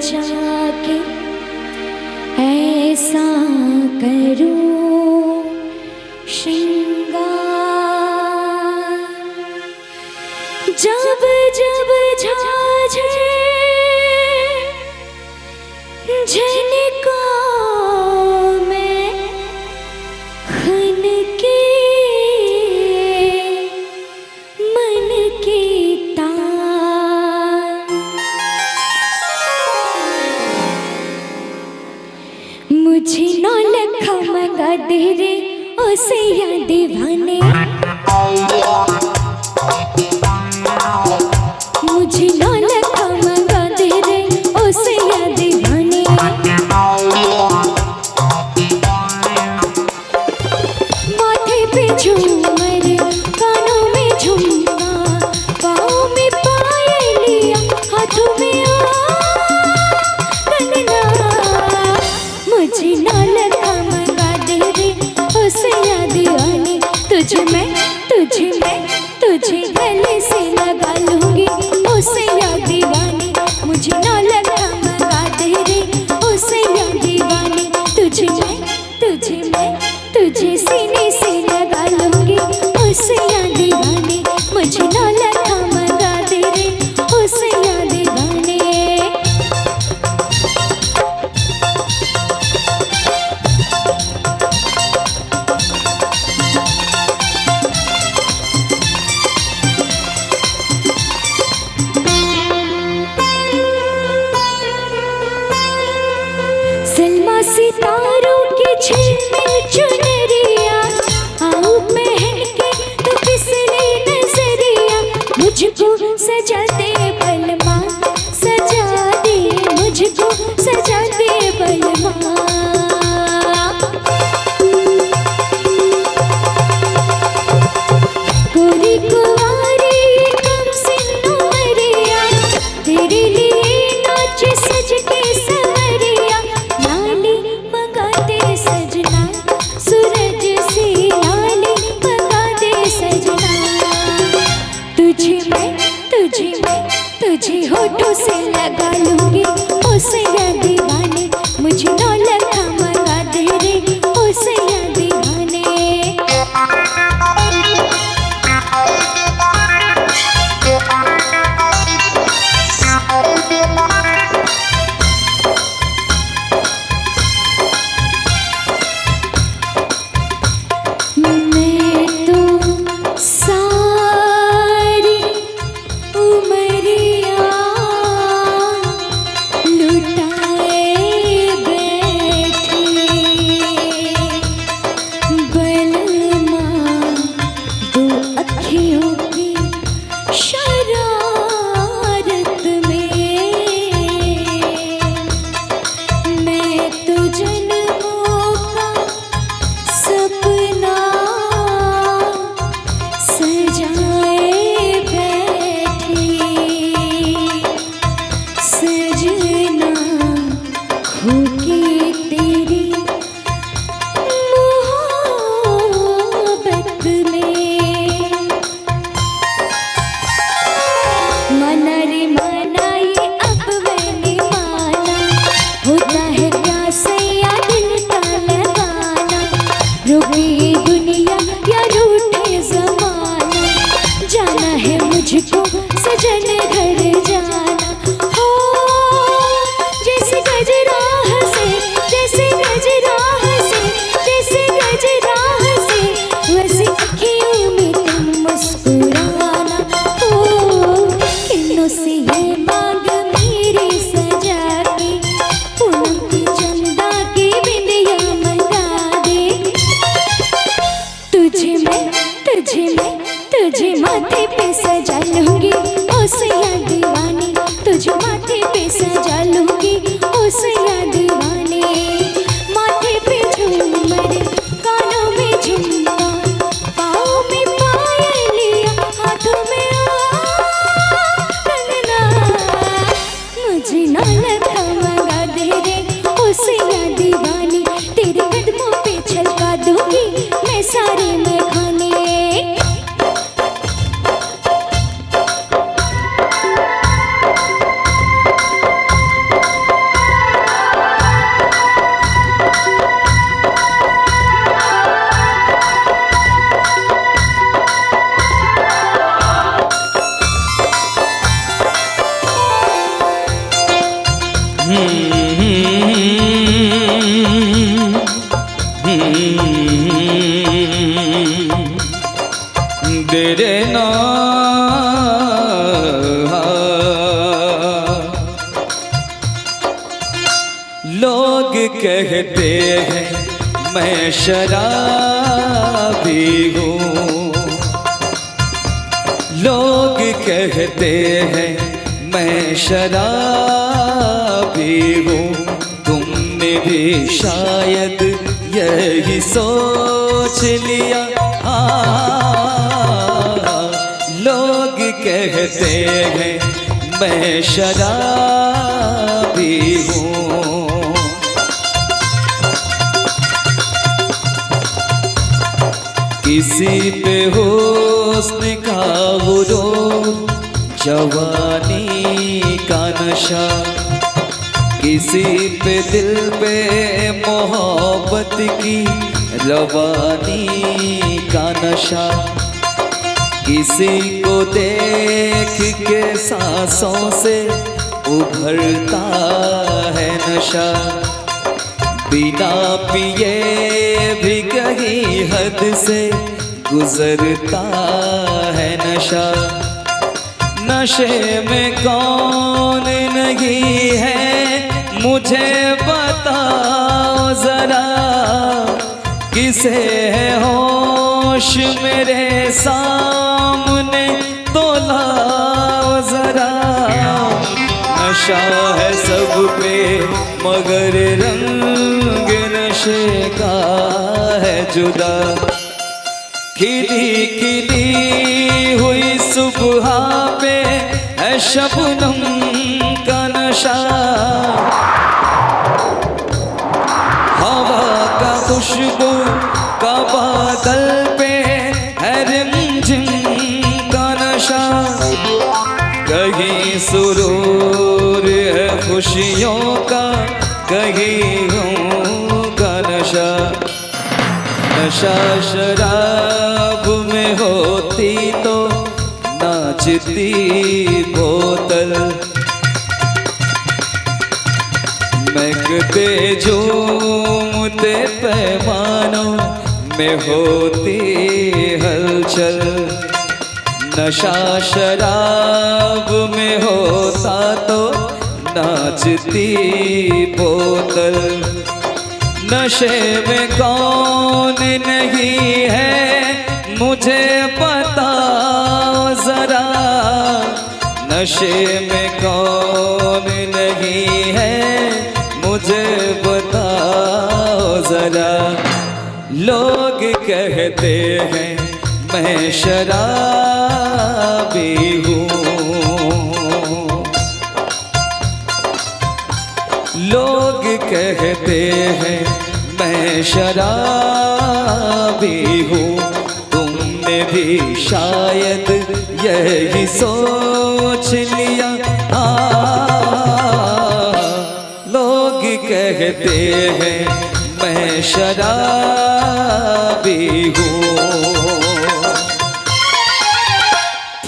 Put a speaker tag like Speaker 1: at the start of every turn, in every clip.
Speaker 1: जाके ऐसा करूं श्रृंगार, जब जब झाझे झनका में खन के मन की तार, मुझे नौलखा मंगा दे रे उसे या दीवाने, मुझे नौलखा मंगा दे रे उसे या दीवाने, माथे पे झूमर कानों में झुमका, पाँव में पायलिया हाथों में कंगना, मुझे नौलखा मंगा दे रे उसे या दीवाने, तुझे मैं तुझे गले से लगा लूंगी उसे या दीवाने, मुझे नौलखा मंगा दे रे उसे या दीवाने, तुझे सीने से लगा लूंगी उसे या दीवाने, मुझे नौलखा मंगा दे रे उसे या दीवाने। सलमा सितारों की झिलमिल चुनरिया, आओ पहन के तो फिसले नजरिया, मुझको सजा दे बलमा, सजा दे मुझको सजा दे बलमा, गोरी कुंवारी कम सिन उमरिया, तेरे लिए नाचे सज के सवरिया, लाली मंगा दे सजना सूरज से, लाली मंगा दे सजना, तुझे होठों से लगा लूंगी उसे या दीवाने, मुझे नौलखा मंगा दे रे उसे या दीवाने। मैं तो सारी उमरिया लुटाए बैठी, बलमा दो अखियों की शरारत में, मैं तो जन्मों का सपना सजाए बैठी, सजना खो के तेरी मोहब्बत में, मना रे मना ये अब मैंने माना, होता है क्या सैया दिल का लगाना, रुके ये दुनिया या रूठे जमाना, जाना है मुझको सजन घर जाना, हो जैसे गजरा हंसे, जैसे गजरा हंसे, जैसे गजरा हंसे, वैसे अखियों में तुम मुस्कुराना, हो किन्नों से ये मांग मेरी सजा के, पूनम की चंदा की बिंदिया मंगा दे, तुझे माथे पे सजा लूंगी उसे या दीवाने, तुझे माथे पे सजा लूंगी उसे या दीवाने, माथे पे झूमर कानों में झुमका, पाँव में पायलिया हाथों में कंगना, मुझे नौलखा मंगा दे रे उसे या दीवाने, तेरे कदमों पे छलका दूंगी मैं सारे में खाने।
Speaker 2: तेरे ना लोग कहते हैं मैं शराबी हूँ, लोग कहते हैं मैं शराबी हूँ, तुमने भी शायद यही सोच लिया। लोग कहते हैं मैं शराबी हूँ। किसी पे हुस्न का गुरूर, जवानी का नशा, किसी पे दिल पे मोहब्बत की रवानी का नशा, किसी को देख के सांसों से उभरता है नशा, बिना पिए भी कहीं हद से गुजरता है नशा। नशे में कौन नहीं है मुझे बताओ जरा, किसे है होश मेरे सामने तो लाओ जरा। नशा है सब पे मगर रंग नशे का है जुदा, खिली खिली हुई सुबह पे है शबनम का नशा, हवा का खुशबू का बादल पे है रिमझिम का नशा, कहीं सुरूर है खुशियों का कहीं गम का नशा। नशा शराब में होती तो नाचती बोतल, महकते झूमते पैमानों में होती हलचल। नशा शराब में होता तो नाचती बोतल, नशे में कौन नहीं है मुझे बताओ जरा, नशे में कौन नहीं है मुझे बताओ जरा। लोग कहते हैं मैं शराबी हूँ, लोग कहते हैं मैं शराबी हूँ, तुमने भी शायद यही सोच लिया। लोग कहते हैं मैं शराबी हूँ।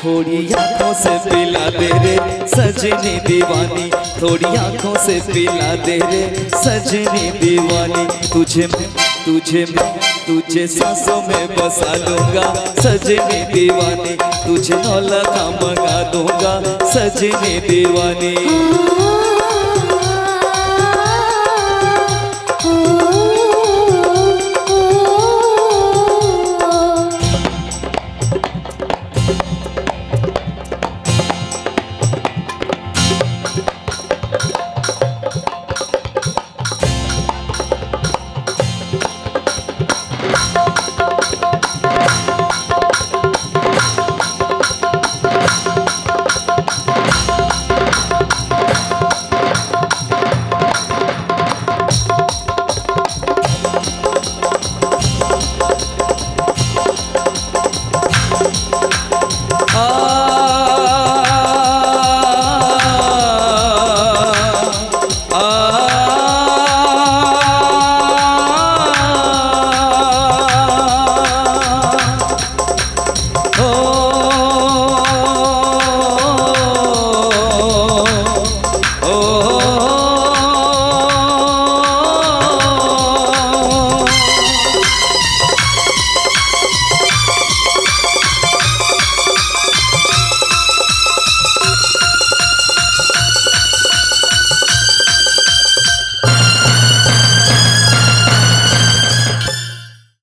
Speaker 2: थोड़ी आंखों से पिला दे रे सजनी दीवानी, थोड़ी आंखों से पिला दे रे सजनी दीवानी, तुझे सांसों में बसा लूंगा सजनी दीवानी, तुझे नौलखा मंगा दूंगा सजनी दीवानी।